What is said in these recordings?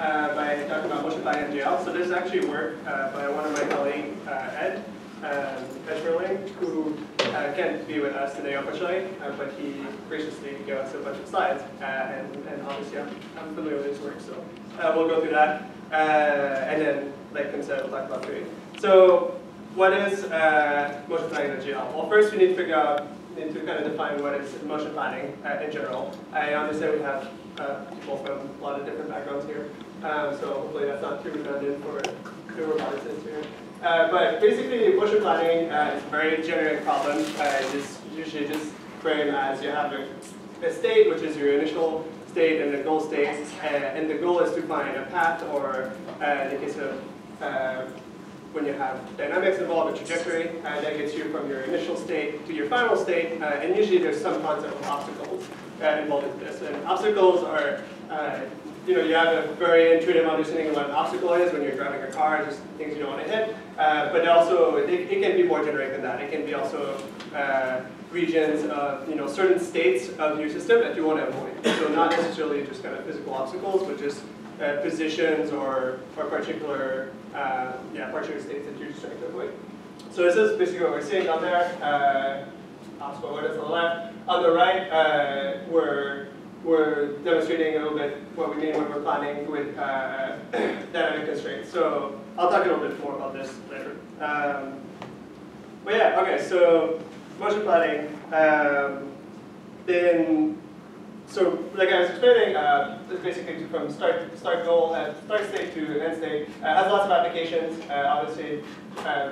by talking about MotionPlanning.jl. So this is actually work by one of my colleagues, Ed Schmerling, who can't be with us today officially, but he graciously gave us a bunch of slides, and obviously I'm familiar with his work, so we'll go through that, and then, like Tim said, we'll talk about trading. So what is MotionPlanning.jl? Well, first we need to kind of define what is motion planning in general. I understand we have people from a lot of different backgrounds here, so hopefully that's not too redundant for the roboticists here. But basically, motion planning is a very generic problem. It's usually just framed as you have a state, which is your initial state, and a goal state, and the goal is to find a path, or in the case of when you have dynamics involved, a trajectory that gets you from your initial state to your final state, and usually there's some concept of obstacles involved in this. And obstacles are, you have a very intuitive understanding of what an obstacle is when you're driving a car, just things you don't want to hit. But also, it can be more generic than that. It can be also regions of, certain states of your system that you want to avoid. So not necessarily just kind of physical obstacles, but just positions or particular states that you're just trying to avoid. So this is basically what we're seeing on there. Obstacle what is on the left. On the right, we're demonstrating a little bit what we mean when we're planning with dynamic constraints. So I'll talk a little bit more about this later. But yeah, okay, so motion planning. So like I was explaining, it's basically from start state to end state. Has lots of applications, obviously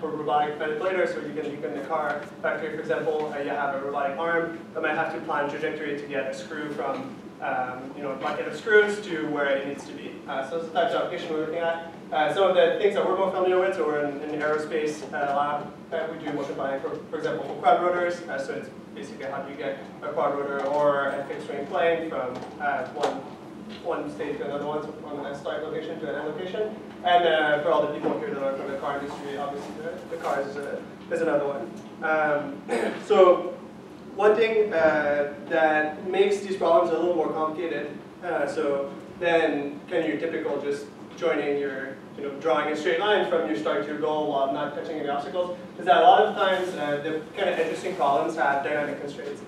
for robotic manipulators. So you can in the car factory, for example, you have a robotic arm that might have to plan trajectory to get a screw from a bucket of screws to where it needs to be. So this is the types of application we're looking at. Some of the things that we're more familiar with, so we're in the aerospace lab. We do motion planning, for example, for quad rotors. So it's basically how do you get a quad rotor or a fixed wing plane from one state to another one, so from a start location to an end location. And for all the people here that are from the car industry, obviously the cars is another one. So one thing that makes these problems a little more complicated, so then kind of your typical just joining your, drawing a straight line from your start to your goal while not touching any obstacles, is that a lot of times the kind of interesting problems have dynamic constraints.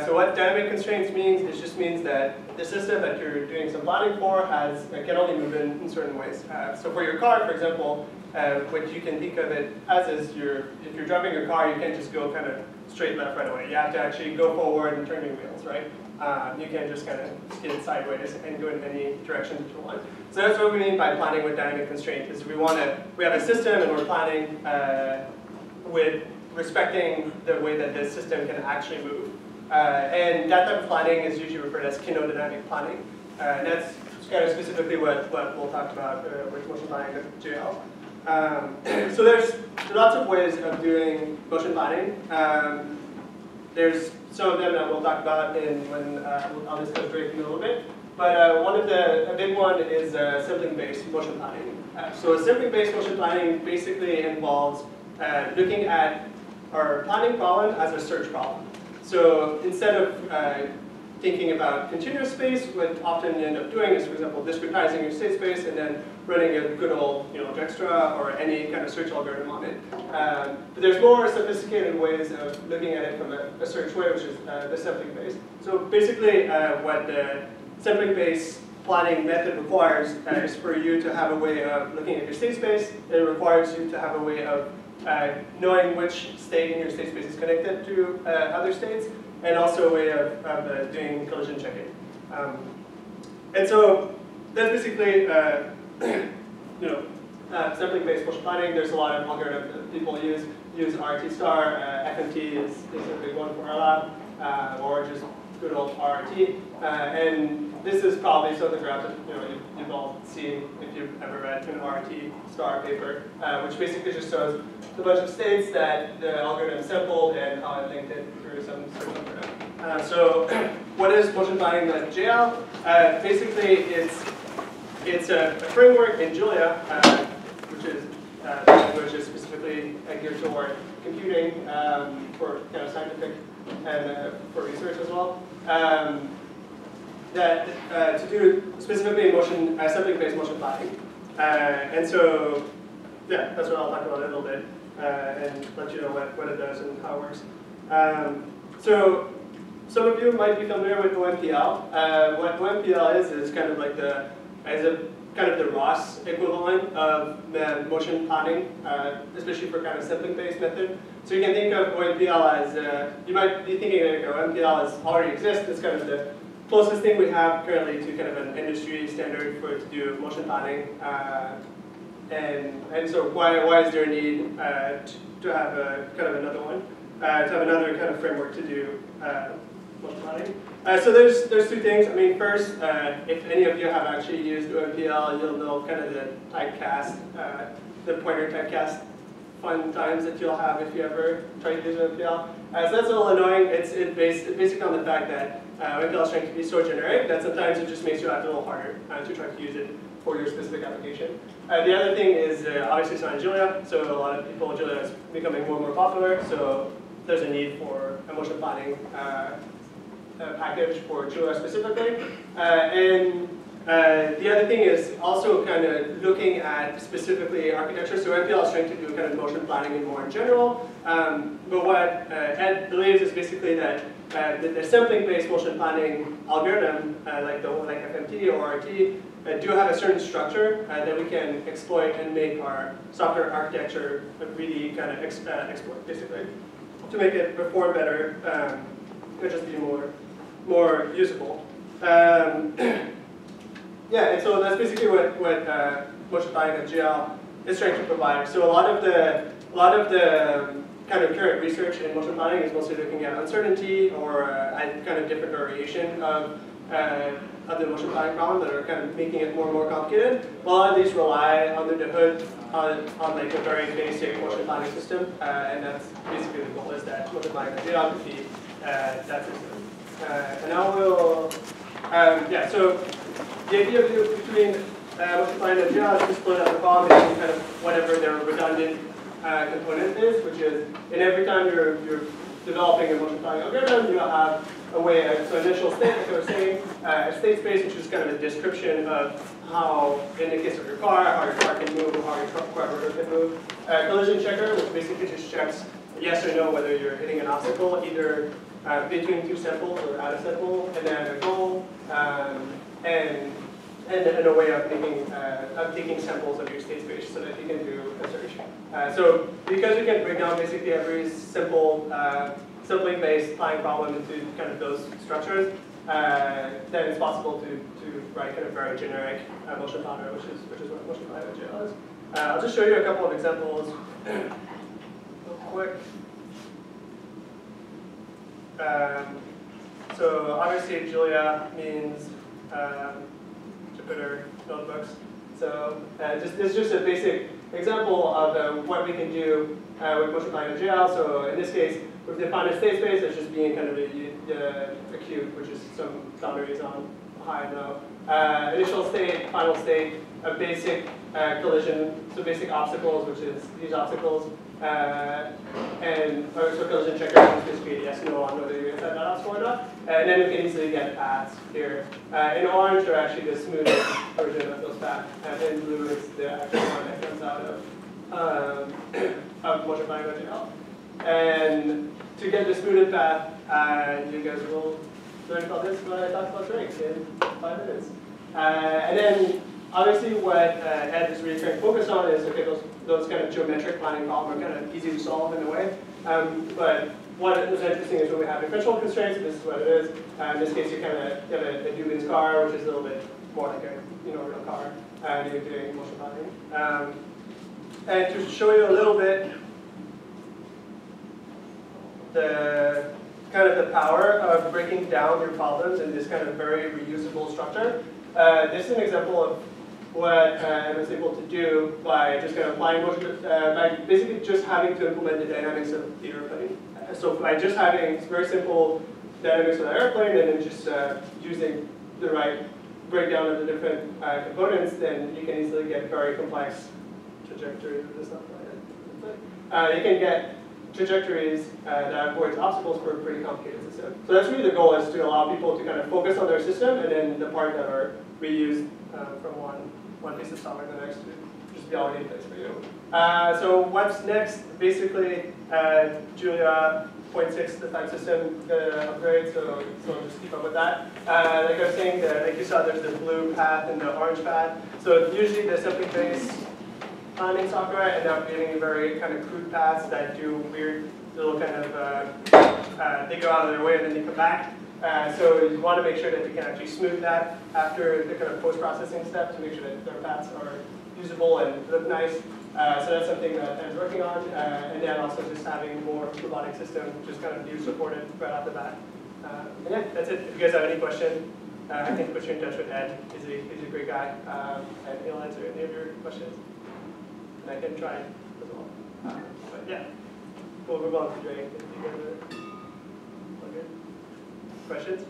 So what dynamic constraints means, it just means that the system that you're doing some planning for can only move in certain ways. So for your car, for example, what you can think of it as is if you're driving your car, you can't just go kind of straight left right away. You have to actually go forward and turn your wheels, right? You can't just kind of skid sideways and go in any direction that you want. So that's what we mean by planning with dynamic constraint, is we have a system and we're planning with respecting the way that this system can actually move. And that type of planning is usually referred as kinodynamic planning. And that's kind of specifically what we'll talk about with MotionPlanning.jl. So there's lots of ways of doing motion planning. There's some of them that we'll talk about when I'll discuss Drake in a little bit. But a big one is sampling-based motion planning. So a sampling-based motion planning basically involves looking at our planning problem as a search problem. So instead of thinking about continuous space, what often you end up doing is, for example, discretizing your state space and then running a good old Dijkstra or any kind of search algorithm on it. But there's more sophisticated ways of looking at it from a search way, which is the sampling-based. So basically, what the sampling-based planning method requires is for you to have a way of looking at your state space. It requires you to have a way of knowing which state in your state space is connected to other states, and also a way of doing collision checking. And so that's basically sampling-based motion planning. There's a lot of algorithms that people use RT star, FMT is a big one for our lab, or just good old RT. And this is probably some of the graphs that you've all seen if you've ever read an RT star paper, which basically just shows a bunch of states that the algorithm sampled and how it linked it through some search algorithm. So what is MotionPlanning.jl? Basically, it's a framework in Julia, which is language is specifically geared toward computing for kind of scientific and for research as well. that to do specifically sampling-based motion planning. And so, yeah, that's what I'll talk about a little bit and let you know what it does and how it works. So some of you might be familiar with OMPL. What OMPL is kind of like the ROS equivalent of the motion planning, especially for kind of sampling-based method. So you can think of OMPL as, you might be thinking that OMPL is already exists. It's kind of the closest thing we have currently to kind of an industry standard for to do motion planning. And so why is there a need to have a kind of another one, to have another kind of framework to do motion planning? So there's two things. I mean, first, if any of you have actually used OMPL, you'll know kind of the typecast, the pointer typecast fun times that you'll have if you ever try to use OMPL. So that's a little annoying. It's basically on the fact that OMPL is trying to be so generic that sometimes it just makes your life a little harder to try to use it for your specific application. The other thing is obviously it's not in Julia, so a lot of people, Julia is becoming more and more popular, so there's a need for a motion planning package for Julia specifically. The other thing is also kind of looking at specifically architecture. So MPL is trying to do kind of motion planning and more in general. But what Ed believes is basically that the sampling-based motion planning algorithm, like FMT or RT, do have a certain structure that we can exploit and make our software architecture really kind of exploit, basically, to make it perform better and just be more usable. Yeah, and so that's basically what MotionPlanning.jl is trying to provide. So a lot of the kind of current research in motion planning is mostly looking at uncertainty or at kind of different variation of the motion planning problem that are kind of making it more and more complicated. A lot of these rely under the hood on like a very basic motion planning system, and that's basically the goal is that MotionPlanning.jl could be that system. And I will, yeah, so the idea between MotionPlanning.jl is to split up the problem into kind of whatever their redundant component is, which is in every time you're developing a motion planning algorithm, you'll have a way, so initial state, like I was saying, a state space, which is kind of a description of how, in the case of your car, how your car can move, or how your car can move. Collision checker, which basically just checks yes or no whether you're hitting an obstacle, either between two samples or at a sample, and then a goal, and a way of taking samples of your state space so that you can do a search. So because we can break down basically every simple sampling-based planning problem into kind of those structures, then it's possible to write kind of very generic motion planner, which is what MotionPlanning.jl is. I'll just show you a couple of examples real quick. So obviously Julia means Jupyter notebooks. So this is just a basic example of what we can do with MotionPlanning.jl. So in this case, we've defined a state space as just being kind of a cube, which is some boundaries on high and low. Initial state, final state, a basic collision, so basic obstacles, which is these obstacles. And so collision checker is basically yes, no on whether you're inside that obstacle or not. And then we can easily get paths here. In orange are actually the smoothest version of those paths. And in blue is the actual one that comes out of MotionPlanning.jl. And to get the smoothed path, you guys will learn about this when I talk about strings in 5 minutes. And then obviously what Ed is really trying to focus on is okay, those kind of geometric planning problems are kind of easy to solve in a way. But what is interesting is when we have differential constraints, this is what it is. In this case, you kind of have a Dubin's car, which is a little bit more like a real car, and you're doing motion planning. And to show you a little bit the kind of the power of breaking down your problems in this kind of very reusable structure, this is an example of what I was able to do by just kind of applying motion, by basically just having to implement the dynamics of the airplane. So by just having very simple dynamics of the airplane and then just using the right breakdown of the different components, then you can easily get very complex trajectories of this stuff. You can get trajectories that avoids obstacles for a pretty complicated system. So that's really the goal, is to allow people to kind of focus on their system, and then the parts that are reused from one piece of software to the next to just be already in place for you. So what's next? Basically, Julia 0.6, the type system upgrade, so just keep up with that. Like I was saying, like you saw, there's the blue path and the orange path. So usually the assembly-based planning software end up getting very kind of crude paths that do weird little kind of, they go out of their way and then they come back. So you want to make sure that you can actually smooth that after the kind of post-processing step to make sure that their paths are usable and look nice. So that's something that I'm working on. And then also just having more robotic system, just kind of view supported right off the bat. And yeah, that's it. If you guys have any questions, I can put you in touch with Ed. He's a great guy, and he'll answer any of your questions. And I can try as well. But yeah, we'll move on to Dre if you guys are good. Questions?